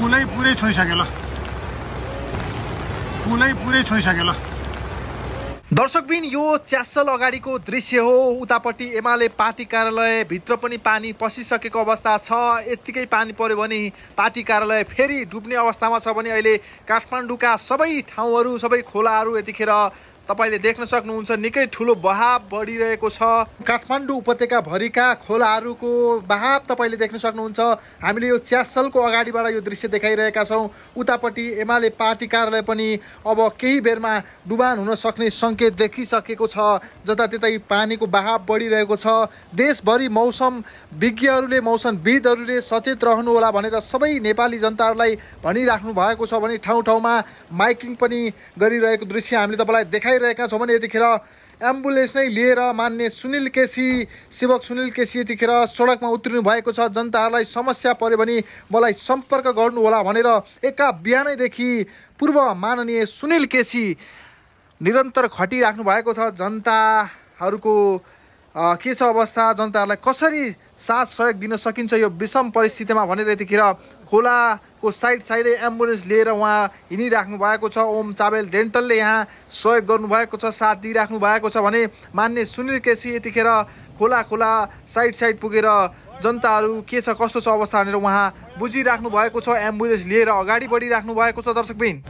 पुलै पुरै छोइसक्यो ल, पुलै पुरै छोइसक्यो ल। दर्शकबिन यो च्यासल अगाडिको दृश्य हो। उतापट्टि एमाले पार्टी कार्यालय भित्र पनि पानी पसिसकेको अवस्था छ। यत्तिकै पानी पर्यो भने पार्टी कार्यालय फेरि डुब्ने अवस्थामा छ भने अहिले काठमाडौँका सबै ठाउँहरू, सबै खोलाहरू यतिखेर तपाईले देख्न सक्नुहुन्छ निकै ठुलो बहाव बढिरहेको छ। काठमाडौँ उपत्यका भरिका खोलाहरूको बहाव तपाईले देख्न सक्नुहुन्छ। हामीले यो च्यासलको अगाडिबाट यो दृश्य देखाइरहेका छौँ। उतापट्टि एमाले पार्टी कार्यालय पनि अब केही बेरमा डुबान हुन सक्ने सङ्केत देखिसकेको छ। जताततै पानीको बहाव बढिरहेको छ। देशभरि मौसम विज्ञहरूले, मौसमविदहरूले सचेत रहनु होला भनेर सबै नेपाली जनताहरूलाई भनिराख्नु भएको छ भने ठाउँ ठाउँमा माइकिङ पनि गरिरहेको दृश्य हामीले तपाईँलाई देखाइरहेका छौँ भने यतिखेर एम्बुलेन्स नै लिएर मान्य सुनिल केसी, सेवक सुनिल केसी यतिखेर सडकमा उत्रिनु भएको छ। जनताहरूलाई समस्या पर्यो भने मलाई सम्पर्क गर्नुहोला भनेर एका बिहानैदेखि पूर्व माननीय सुनिल केसी निरन्तर खटिराख्नु भएको छ। जनताहरूको के छ अवस्था, जनताहरूलाई कसरी साथ सहयोग दिन सकिन्छ यो विषम परिस्थितिमा भनेर यतिखेर खोलाको साइडै एम्बुलेन्स लिएर उहाँ हिँडिराख्नु भएको छ। ओम चाबेल डेन्टलले यहाँ सहयोग गर्नुभएको छ, साथ दिइराख्नु भएको छ भने मान्य सुनिल केसी यतिखेर खोला साइड पुगेर जनताहरू के छ कस्तो छ अवस्था भनेर उहाँ बुझिराख्नु भएको छ। एम्बुलेन्स लिएर अगाडि बढिराख्नु भएको छ। दर्शकबिन